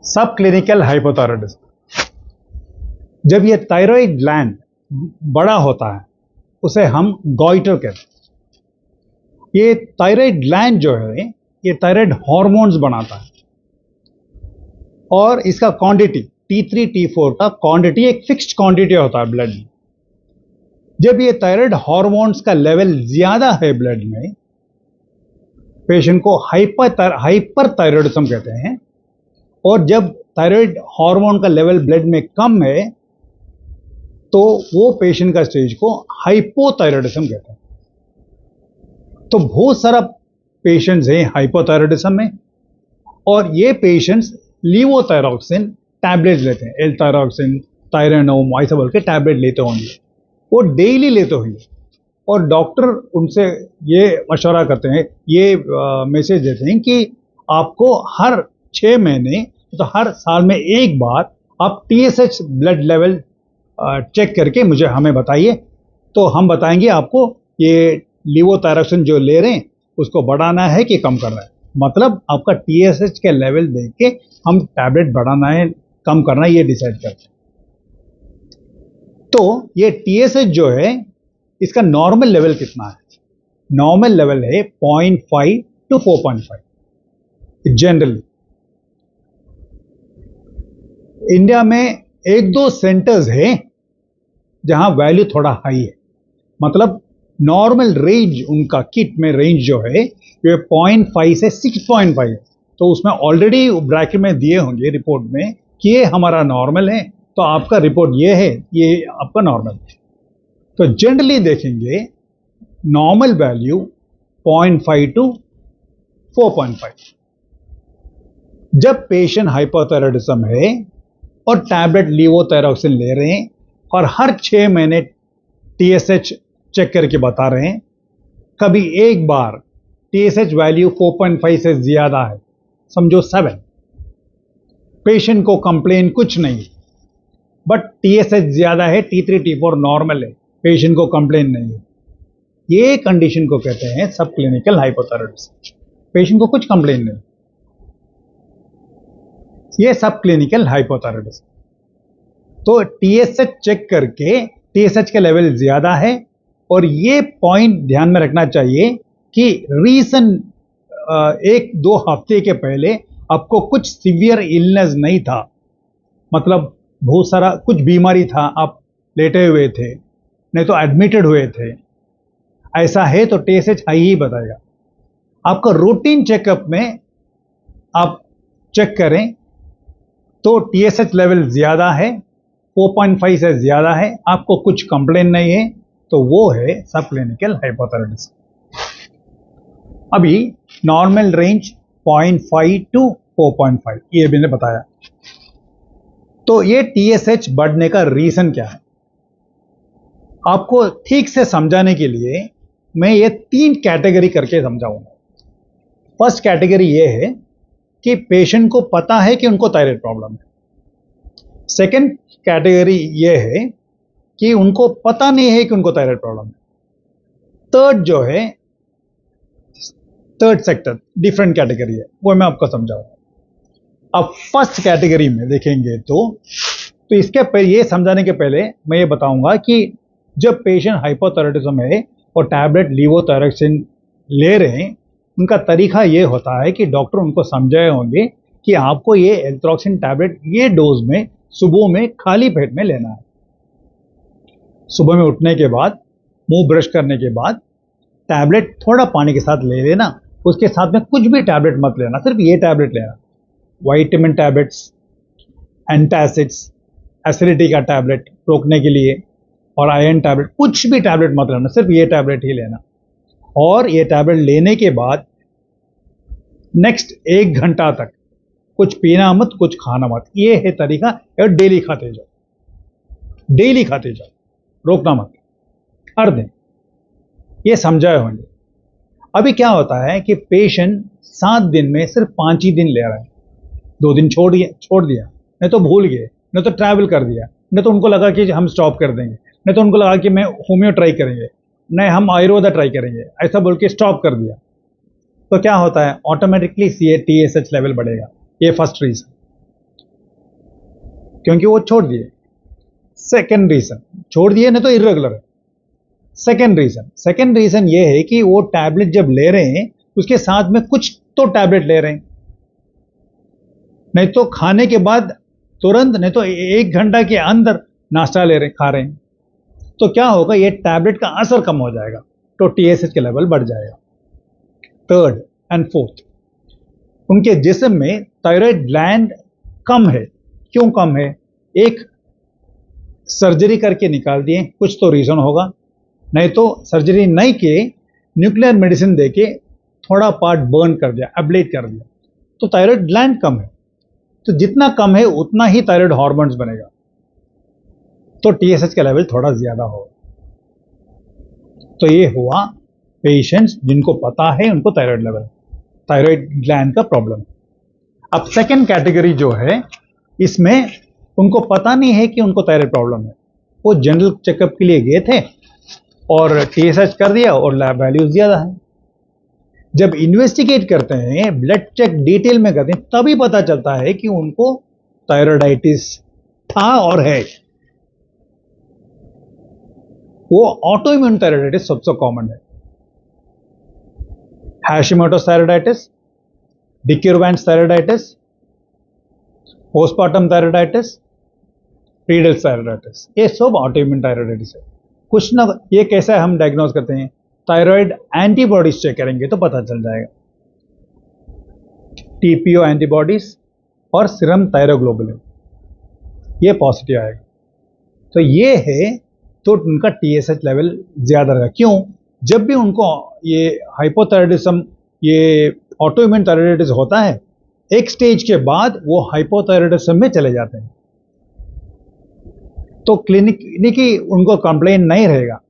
सब clinical hypothyroidism. जब ये थायराइड ग्लैंड बड़ा होता है उसे हम गॉइटर कहते हैं। ये थायराइड ग्लैंड जो है ये थायराइड हार्मोन्स बनाता है और इसका क्वांटिटी T3 T4 का क्वांटिटी एक फिक्स्ड क्वांटिटी होता है ब्लड में। जब ये थायराइड हार्मोन्स का लेवल ज्यादा है ब्लड में, पेशेंट को हाइपर थायराइडिज्म कहते हैं। और जब थायराइड हार्मोन का लेवल ब्लड में कम है तो वो पेशेंट का स्टेज को हाइपोथायराइडिज्म कहते हैं। तो बहुत सारा पेशेंट्स हैं हाइपोथायराइडिज्म में और ये पेशेंट्स लीवोथायरॉक्सिन टैबलेट लेते हैं। एल-थायरॉक्सिन, थायरानोम ऐसा बोल के टैबलेट लेते होंगे, वो डेली लेते होंगे। और डॉक्टर उनसे ये मशवरा करते हैं, ये मैसेज देते हैं कि आपको हर 6 महीने तो हर साल में एक बार आप TSH ब्लड लेवल चेक करके हमें बताइए, तो हम बताएंगे आपको ये लीवोथायरॉक्सिन जो ले रहे हैं उसको बढ़ाना है कि कम करना है। मतलब आपका TSH के लेवल देख के हम टैबलेट बढ़ाना है कम करना है ये डिसाइड करते हैं। तो ये TSH जो है इसका नॉर्मल लेवल कितना है? नॉर्मल लेवल है 0.5 to 4.5 जनरली। इंडिया में एक दो सेंटर्स है जहां वैल्यू थोड़ा हाई है। मतलब नॉर्मल रेंज उनका किट में रेंज जो है ये 0.5 से 6.5 है। तो उसमें ऑलरेडी ब्रैकेट में दिए होंगे रिपोर्ट में कि ये हमारा नॉर्मल है, तो आपका रिपोर्ट ये है, ये आपका नॉर्मल है। तो जनरली देखेंगे नॉर्मल वैल्यू 0.5 to 4.5। जब पेशेंट हाइपोथायराइडिज्म है और टैबलेट लीवोथायरॉक्सिन ले रहे हैं और हर 6 महीने TSH चेक करके बता रहे हैं, कभी एक बार TSH वैल्यू 4.5 से ज्यादा है, समझो 7, पेशेंट को कंप्लेन कुछ नहीं, बट TSH ज्यादा है, T3 T4 नॉर्मल है, पेशेंट को कंप्लेन नहीं है। ये कंडीशन को कहते हैं सब क्लिनिकल हाइपोथायराइडिज्म। पेशेंट को कुछ कंप्लेन नहीं, ये सब क्लिनिकल हाइपोथायराइडिज्म। तो TSH चेक करके TSH के लेवल ज्यादा है और ये पॉइंट ध्यान में रखना चाहिए कि रीसेंट 1-2 हफ्ते के पहले आपको कुछ सीवियर इलनेस नहीं था, मतलब बहुत सारा कुछ बीमारी था, आप लेटे हुए थे, नहीं तो एडमिटेड हुए थे, ऐसा है तो TSH हाई ही बताएगा। आपका रूटीन चेकअप में आप चेक करें तो TSH लेवल ज्यादा है, 4.5 से ज्यादा है, आपको कुछ कंप्लेन नहीं है, तो वो है सब क्लिनिकल हाइपोथायराइडिज्म। अभी नॉर्मल रेंज 0.5 to 4.5 ये मैंने बताया। तो ये TSH बढ़ने का रीजन क्या है, आपको ठीक से समझाने के लिए मैं ये 3 कैटेगरी करके समझाऊंगा। फर्स्ट कैटेगरी ये है कि पेशेंट को पता है कि उनको थायराइड प्रॉब्लम है। सेकंड कैटेगरी ये है कि उनको पता नहीं है कि उनको थायराइड प्रॉब्लम है। थर्ड जो है, थर्ड सेक्टर डिफरेंट कैटेगरी है, वो मैं आपको समझाऊंगा। अब फर्स्ट कैटेगरी में देखेंगे तो इसके पहले ये समझाने के पहले मैं ये बताऊंगा कि जब पेशेंट हाइपोथायराइडिज्म है और टैबलेट लीवोथायरॉक्सिन ले रहे हैं, उनका तरीका ये होता है कि डॉक्टर उनको समझाए होंगे कि आपको ये एल्ट्रॉक्सिन टैबलेट ये डोज में सुबह में खाली पेट में लेना है। सुबह में उठने के बाद मुंह ब्रश करने के बाद टैबलेट थोड़ा पानी के साथ ले लेना, उसके साथ में कुछ भी टैबलेट मत लेना, सिर्फ ये टैबलेट लेना। विटामिन टैबलेट्स, एंटासिड्स, एसिडिटी का टैबलेट रोकने के लिए और आयरन टैबलेट, कुछ भी टैबलेट मत लेना, सिर्फ ये टैबलेट ही लेना। और ये टैबलेट लेने के बाद नेक्स्ट 1 घंटा तक कुछ पीना मत, कुछ खाना मत। ये है तरीका, और डेली खाते जाओ, डेली खाते जाओ, रोकना मत हर दिन। ये समझाए होंगे। अभी क्या होता है कि पेशेंट 7 दिन में सिर्फ 5 ही दिन ले रहा है, 2 दिन छोड़ दिया, नहीं तो भूल गए, नहीं तो ट्रैवल कर दिया, नहीं तो उनको लगा कि हम स्टॉप कर देंगे, नहीं तो उनको लगा कि मैं होम्यो ट्राई करेंगे, नहीं हम आयुर्वेदा ट्राई करेंगे, ऐसा बोल के स्टॉप कर दिया। तो क्या होता है, ऑटोमेटिकली TSH लेवल बढ़ेगा। ये फर्स्ट रीजन। क्योंकि वो छोड़ दिए। सेकेंड रीजन, छोड़ दिए नहीं तो इरेगुलर है। सेकेंड रीजन ये है कि वो टैबलेट जब ले रहे हैं उसके साथ में कुछ तो टैबलेट ले रहे हैं, नहीं तो खाने के बाद तुरंत, नहीं तो 1 घंटा के अंदर नाश्ता ले रहे खा रहे हैं, तो क्या होगा, ये टैबलेट का असर कम हो जाएगा, तो टीएसएच का लेवल बढ़ जाएगा। थर्ड एंड फोर्थ, उनके जिस्म में थायराइड ग्लैंड कम है। क्यों कम है? एक, सर्जरी करके निकाल दिए, कुछ तो रीजन होगा, नहीं तो सर्जरी नहीं किए, न्यूक्लियर मेडिसिन देके थोड़ा पार्ट बर्न कर दिया, एब्लेट कर दिया, तो थायराइड ग्लैंड कम है। तो जितना कम है उतना ही थायराइड हार्मोन्स बनेगा, तो टीएसएच का लेवल थोड़ा ज्यादा होगा। तो ये हुआ पेशेंट्स जिनको पता है उनको थायराइड लेवल, थायराइड ग्लैंड का प्रॉब्लम। अब सेकेंड कैटेगरी जो है, इसमें उनको पता नहीं है कि उनको थायराइड प्रॉब्लम है, वो जनरल चेकअप के लिए गए थे और टीएसएच कर दिया और लैब वैल्यूज ज्यादा है। जब इन्वेस्टिगेट करते हैं, ब्लड चेक डिटेल में करते हैं, तभी पता चलता है कि उनको थायराइडाइटिस था और है। वो ऑटोइम्यून थायराइडाइटिस सबसे कॉमन है, Hashimoto's thyroiditis, de Quervain's thyroiditis, postpartum thyroiditis, Riedel's thyroiditis, ये सब ऑटोइम्यून थायराइडाइटिस है। कुछ ना, ये कैसे हम डायग्नोज करते हैं, थायराइड एंटीबॉडीज चेक करेंगे तो पता चल जाएगा, टीपीओ एंटीबॉडीज और सीरम थायरोग्लोबुलिन, ये पॉजिटिव आएगा, तो ये है, तो उनका टीएसएच लेवल ज्यादा रहेगा। क्यों? जब भी उनको ये हाइपोथायराइडिज्म, ये ऑटोइम्यून थायराइडाइटिस होता है, एक स्टेज के बाद वो हाइपोथायराइडिज्म में चले जाते हैं, तो क्लिनिकी उनको कंप्लेन नहीं रहेगा।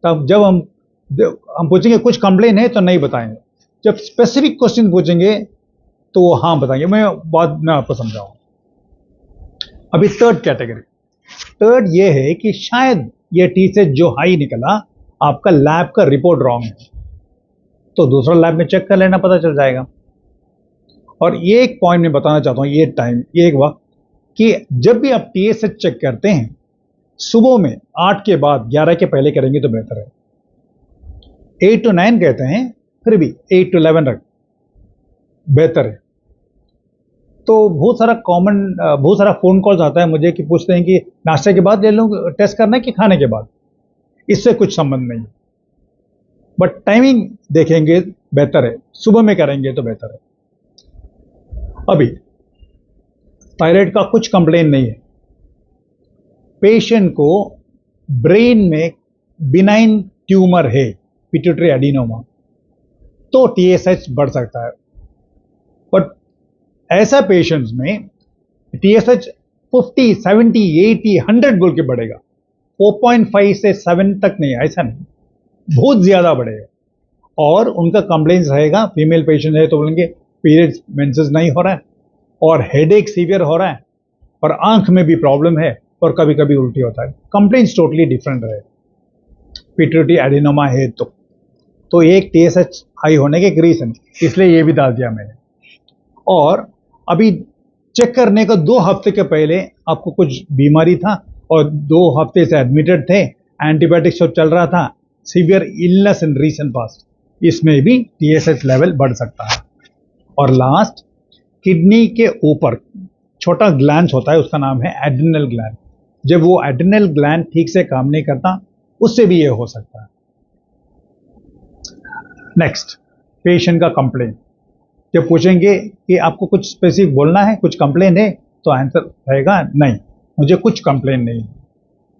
तब जब हम पूछेंगे कुछ कंप्लेन है तो नहीं बताएंगे, जब स्पेसिफिक क्वेश्चन पूछेंगे तो वो हाँ बताएंगे, मैं बाद में आपको समझाऊंगा। अभी थर्ड कैटेगरी, थर्ड ये है कि शायद ये टीएसएच जो हाई निकला, आपका लैब का रिपोर्ट रॉन्ग है, तो दूसरा लैब में चेक कर लेना, पता चल जाएगा। और ये एक पॉइंट मैं बताना चाहता हूँ, ये एक वक्त कि जब भी आप टीएसएच चेक करते हैं, सुबह में 8 के बाद 11 के पहले करेंगे तो बेहतर है। 8 to 9 कहते हैं, फिर भी 8 to 11 रख बेहतर है। तो बहुत सारा फोन कॉल्स आता है मुझे कि पूछते हैं कि नाश्ते के बाद ले लूं टेस्ट करना है कि खाने के बाद, इससे कुछ संबंध नहीं, बट टाइमिंग देखेंगे बेहतर है, सुबह में करेंगे तो बेहतर है। अभी थायराइड का कुछ कंप्लेन नहीं है, पेशेंट को ब्रेन में बिनाइन ट्यूमर है, पिट्यूटरी एडिनोमा, तो टीएसएच बढ़ सकता है, बट ऐसा पेशेंट्स में टीएसएच 50, 70, 80, 100 बोल के बढ़ेगा, 4.5 से 7 तक नहीं, ऐसा नहीं, बहुत ज्यादा बढ़ेगा। और उनका कंप्लेंस रहेगा, फीमेल पेशेंट है तो बोलेंगे पीरियड्स मेंसेस नहीं हो रहा है, और हेडेक सीवियर हो रहा है, और आंख में भी प्रॉब्लम है, और कभी कभी उल्टी होता है। कंप्लेंट्स टोटली डिफरेंट रहे, पिट्यूटरी एडिनोमा है तो एक टीएसएच हाई होने के एक रीजन, इसलिए ये भी डाल दिया मैंने। और अभी चेक करने को 2 हफ्ते के पहले आपको कुछ बीमारी था और 2 हफ्ते से एडमिटेड थे, एंटीबायोटिक सब चल रहा था, severe illness in recent past, इसमें भी टीएसएच लेवल बढ़ सकता है। और लास्ट, किडनी के ऊपर छोटा ग्लैंड होता है, उसका नाम है एड्रिनल ग्लैंड, जब वो एड्रिनल ग्लैंड ठीक से काम नहीं करता, उससे भी ये हो सकता है। नेक्स्ट, पेशेंट का कंप्लेन, जब पूछेंगे कि आपको कुछ स्पेसिफिक बोलना है, कुछ कंप्लेन है, तो आंसर रहेगा नहीं, मुझे कुछ कंप्लेन नहीं है।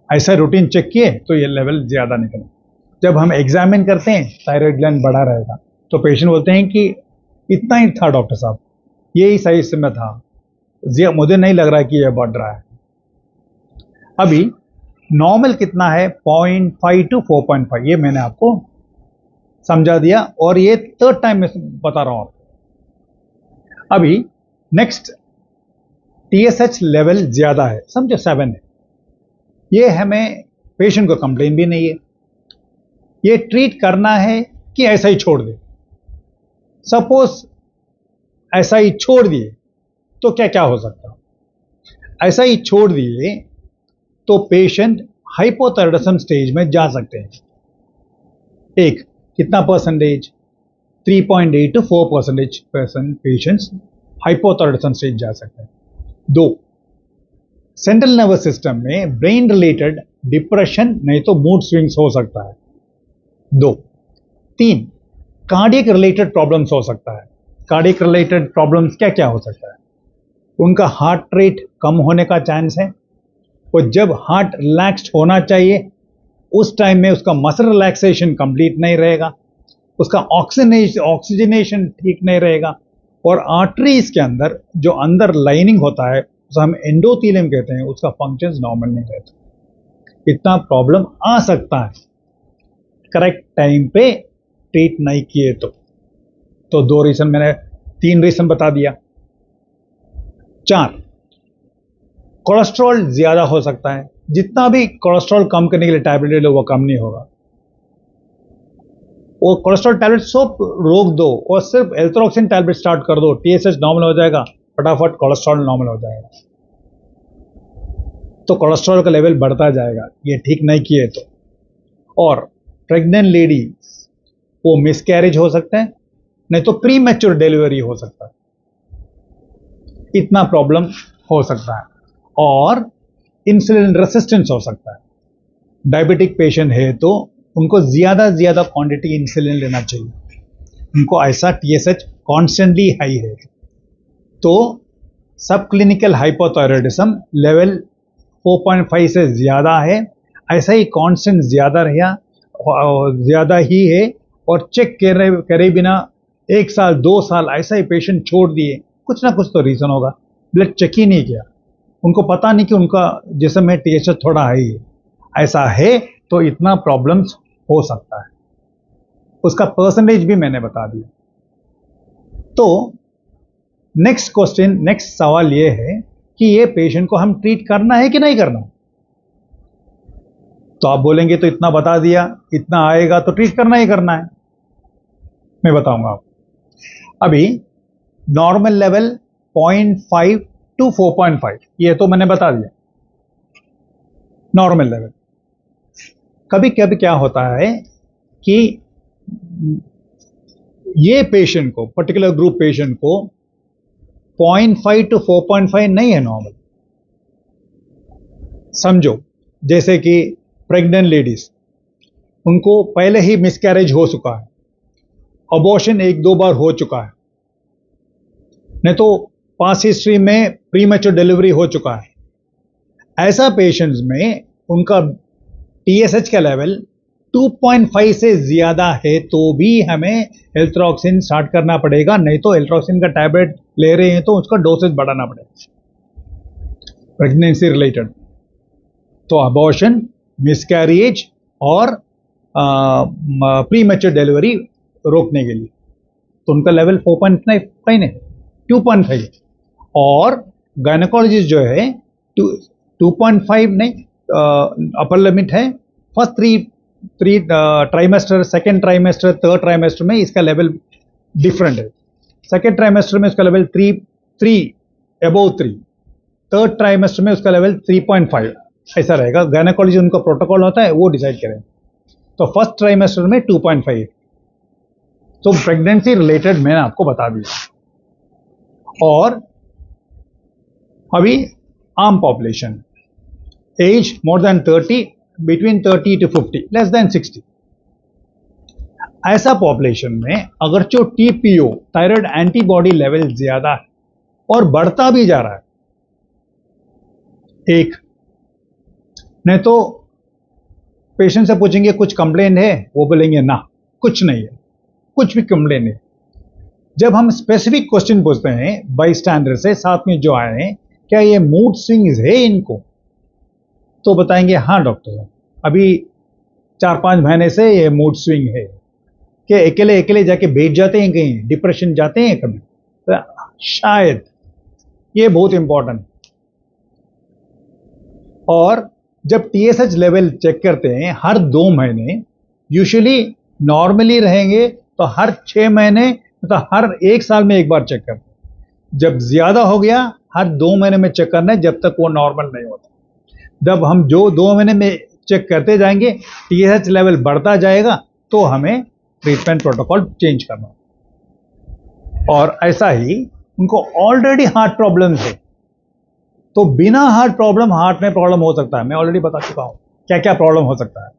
ऐसा रूटीन चेक किए तो ये लेवल ज्यादा निकले। जब हम एग्जामिन करते हैं थायराइड ग्लैंड बढ़ा रहेगा, तो पेशेंट बोलते हैं कि इतना ही था डॉक्टर साहब, यही सही समय था, मुझे नहीं लग रहा कि यह बढ़ रहा है। अभी नॉर्मल कितना है, 0.5 to 4.5, ये मैंने आपको समझा दिया, और ये थर्ड टाइम में बता रहा हूं आपको। अभी नेक्स्ट, टीएसएच लेवल ज्यादा है, समझो 7 है, ये हमें पेशेंट को कंप्लेन भी नहीं है, ये ट्रीट करना है कि ऐसा ही छोड़ दे। सपोज ऐसा ही छोड़ दिए तो क्या क्या हो सकता है? ऐसा ही छोड़ दिए तो पेशेंट हाइपोथायराइडिज्म स्टेज में जा सकते हैं। एक, कितना percentage? 3.8 to 4% patients hypothyroidism stage जा सकते हैं। दो, सेंट्रल नर्वस सिस्टम में ब्रेन रिलेटेड डिप्रेशन नहीं तो मूड स्विंग्स हो सकता है। दो, तीन, कार्डियक रिलेटेड प्रॉब्लम्स हो सकता है। कार्डियक रिलेटेड प्रॉब्लम्स क्या क्या हो सकता है? उनका हार्ट रेट कम होने का चांस है, और जब हार्ट रिलैक्स्ड होना चाहिए उस टाइम में उसका मसल रिलैक्सेशन कंप्लीट नहीं रहेगा, उसका ऑक्सीजनेशन ठीक नहीं रहेगा, और आर्टरीज के अंदर जो अंदर लाइनिंग होता है उसे हम एंडोथेलियम कहते हैं, उसका फंक्शंस नॉर्मल नहीं रहता। इतना प्रॉब्लम आ सकता है करेक्ट टाइम पे ट्रीट नहीं किए तो दो रीजन मैंने, तीन रीजन बता दिया। चार, कोलेस्ट्रॉल ज्यादा हो सकता है। जितना भी कोलेस्ट्रॉल कम करने के लिए टैबलेट ले लो वो कम नहीं होगा। वो कोलेस्ट्रॉल टैबलेट सब रोक दो और सिर्फ एल्थ्रोक्सिन टैबलेट स्टार्ट कर दो, टीएसएच नॉर्मल हो जाएगा, फटाफट कोलेस्ट्रॉल नॉर्मल हो जाएगा। तो कोलेस्ट्रॉल का लेवल बढ़ता जाएगा ये ठीक नहीं किए तो। और प्रेग्नेंट लेडी वो मिसकैरेज हो सकता है, नहीं तो प्री मैच्योर डिलीवरी हो सकता है। इतना प्रॉब्लम हो सकता है। और इंसुलिन रेसिस्टेंस हो सकता है। डायबिटिक पेशेंट है तो उनको ज्यादा क्वांटिटी इंसुलिन लेना चाहिए, उनको ऐसा टीएसएच कॉन्स्टेंटली हाई है। तो सब क्लिनिकल हाइपोथायराइडिज्म लेवल 4.5 से ज्यादा है, ऐसा ही कांस्टेंट ज्यादा ही है, और चेक करे बिना 1 साल 2 साल ऐसा ही पेशेंट छोड़ दिए, कुछ ना कुछ तो रीजन होगा। ब्लड चेक ही नहीं किया, उनको पता नहीं कि उनका जिस्म में टीएसएच थोड़ा हाई है। ऐसा है तो इतना प्रॉब्लम्स हो सकता है। उसका परसेंटेज भी मैंने बता दिया। तो नेक्स्ट क्वेश्चन, नेक्स्ट सवाल ये है कि ये पेशेंट को हम ट्रीट करना है कि नहीं करना। तो आप बोलेंगे तो इतना बता दिया, इतना आएगा तो ट्रीट करना ही करना है। मैं बताऊंगा आपको। अभी नॉर्मल लेवल 0.5 to 4.5 ये तो मैंने बता दिया नॉर्मल लेवल। कभी कभी क्या होता है कि ये पेशेंट को, पर्टिकुलर ग्रुप पेशेंट को 0.5 to 4.5 नहीं है नॉर्मल। समझो जैसे कि प्रेग्नेंट लेडीज, उनको पहले ही मिसकैरेज हो चुका है, अबॉर्शन 1-2 बार हो चुका है, नहीं तो पास्ट हिस्ट्री में प्रीमैच्योर डिलीवरी हो चुका है। ऐसा पेशेंट्स में उनका टीएसएच का लेवल 2.5 से ज्यादा है तो भी हमें एल्थ्रोक्सिन स्टार्ट करना पड़ेगा, नहीं तो एल्थ्रोक्सिन का टैबलेट ले रहे हैं तो उसका डोसेज बढ़ाना पड़ेगा प्रेगनेंसी रिलेटेड। तो अबॉर्शन, मिसकैरेज और प्रीमैच्योर डिलीवरी रोकने के लिए तो उनका लेवल 4.5 नहीं 2.5। और गायनेकोलॉजिस्ट जो है 2.5 नहीं, अपर लिमिट है। First three trimester, second trimester, third trimester में इसका लेवल डिफरेंट है। सेकेंड ट्राइमेस्टर में उसका लेवल 3 अबव 3, थर्ड ट्राइमेस्टर में उसका लेवल 3.5 ऐसा रहेगा। गायनेकोलॉजी उनका प्रोटोकॉल होता है, वो डिसाइड करें। तो फर्स्ट ट्राइमेस्टर में 2.5। तो प्रेगनेंसी रिलेटेड मैंने आपको बता दिया। और अभी आम population, as more than 30, between 30 to 50, less than 60, ऐसा पॉपुलेशन में अगर जो टीपीओ थायराइड एंटीबॉडी लेवल ज्यादा है और बढ़ता भी जा रहा है, एक नहीं तो पेशेंट से पूछेंगे कुछ कंप्लेंट है, वो बोलेंगे ना कुछ नहीं है, कुछ भी कंप्लेंट है। जब हम स्पेसिफिक क्वेश्चन पूछते हैं बाई स्टैंडर्ड से, साथ में जो आए हैं, क्या ये मूड स्विंग्स है इनको, तो बताएंगे हाँ डॉक्टर अभी 4-5 महीने से ये मूड स्विंग है। कि अकेले अकेले जाके बैठ जाते हैं कहीं, डिप्रेशन जाते हैं कभी, तो शायद ये बहुत इंपॉर्टेंट। और जब टीएसएच लेवल चेक करते हैं हर 2 महीने, यूजुअली नॉर्मली रहेंगे तो हर 6 महीने, तो हर 1 साल में एक बार चेक करते हैं। जब ज्यादा हो गया हर 2 महीने में चेक करना है जब तक वो नॉर्मल नहीं होता। जब हम जो 2 महीने में चेक करते जाएंगे, टीएसएच लेवल बढ़ता जाएगा, तो हमें ट्रीटमेंट प्रोटोकॉल चेंज करना है। और ऐसा ही उनको ऑलरेडी हार्ट प्रॉब्लम है, तो बिना हार्ट प्रॉब्लम हार्ट में प्रॉब्लम हो सकता है। मैं ऑलरेडी बता चुका हूं क्या क्या प्रॉब्लम हो सकता है।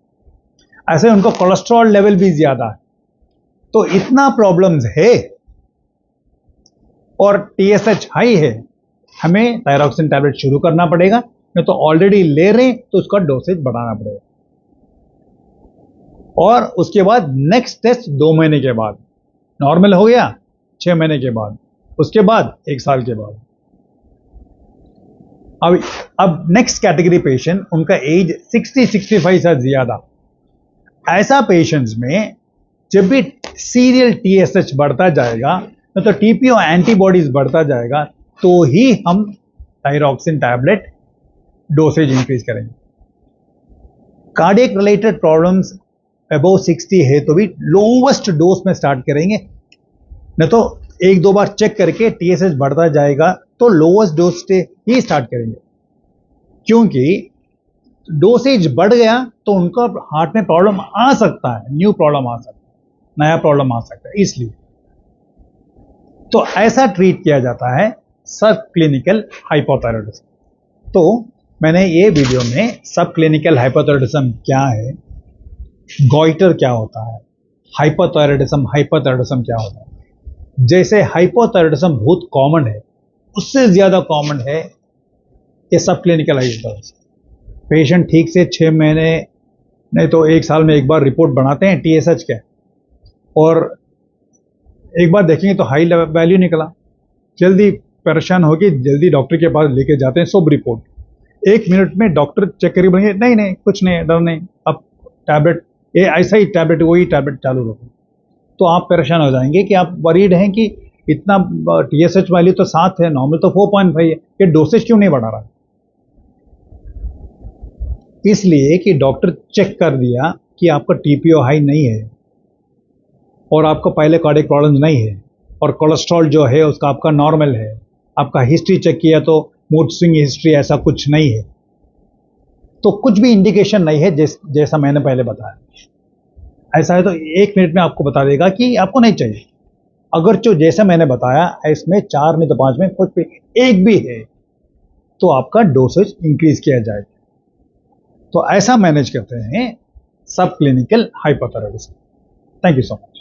ऐसे उनको कोलेस्ट्रॉल लेवल भी ज्यादा है, तो इतना प्रॉब्लम्स है और टीएसएच हाई है, हमें थायरॉक्सिन टैबलेट शुरू करना पड़ेगा। नहीं तो ऑलरेडी ले रहे हैं तो उसका डोसेज बढ़ाना पड़ेगा। और उसके बाद नेक्स्ट टेस्ट 2 महीने के बाद, नॉर्मल हो गया 6 महीने के बाद, उसके बाद 1 साल के बाद। अब नेक्स्ट कैटेगरी पेशेंट, उनका एज 60-65 से ज्यादा। ऐसा पेशेंट्स में जब भी सीरियल टीएसएच बढ़ता जाएगा, तो टीपीओ एंटीबॉडीज बढ़ता जाएगा, तो ही हम थायरॉक्सिन टैबलेट डोसेज इंक्रीज करेंगे। कार्डियक रिलेटेड प्रॉब्लम्स अबव 60 है तो भी लोवेस्ट डोज में स्टार्ट करेंगे, नहीं तो 1-2 बार चेक करके टीएसएच बढ़ता जाएगा तो लोवेस्ट डोज से ही स्टार्ट करेंगे। क्योंकि डोसेज बढ़ गया तो उनका हार्ट में प्रॉब्लम आ सकता है, न्यू प्रॉब्लम आ सकता है, नया प्रॉब्लम आ सकता है, इसलिए तो ऐसा ट्रीट किया जाता है सब क्लिनिकल हाइपोथायरॉयडिज्म। तो मैंने ये वीडियो में सब क्लिनिकल हाइपोथायरॉयडिज्म क्या है, गॉइटर क्या होता है, हाइपोथायरॉयडिज्म क्या होता है। जैसे हाइपोथायरॉयडिज्म बहुत कॉमन है, उससे ज्यादा कॉमन है ये सब क्लिनिकल हाइपोथायरॉयडिज्म। पेशेंट ठीक से 6 महीने नहीं तो 1 साल में एक बार रिपोर्ट बनाते हैं टीएसएच के, और एक बार देखेंगे तो हाई वैल्यू निकला, जल्दी परेशान होकर जल्दी डॉक्टर के पास लेके जाते हैं सब रिपोर्ट। 1 मिनट में डॉक्टर चेक करके बोलेंगे नहीं नहीं कुछ नहीं, डर नहीं, अब टैबलेट ये ऐसा ही टैबलेट, वही टैबलेट चालू रखो। तो आप परेशान हो जाएंगे कि आप वरीड हैं कि इतना टीएसएच वैल्यू तो 7 है, नॉर्मल तो 4.5 है, ये डोसेज क्यों नहीं बढ़ा रहा। इसलिए कि डॉक्टर चेक कर दिया कि आपका टीपीओ हाई नहीं है और आपको पहले कार्डियक प्रॉब्लम नहीं है, और कोलेस्ट्रॉल जो है उसका आपका नॉर्मल है, आपका हिस्ट्री चेक किया तो मूड स्विंग हिस्ट्री ऐसा कुछ नहीं है, तो कुछ भी इंडिकेशन नहीं है जैसा मैंने पहले बताया। ऐसा है तो 1 मिनट में आपको बता देगा कि आपको नहीं चाहिए। अगर जो जैसा मैंने बताया इसमें 4 नहीं तो 5 में कुछ भी एक भी है तो आपका डोसेज इंक्रीज किया जाएगा। तो ऐसा मैनेज करते हैं सब clinical hypothyroidism. Thank you so much.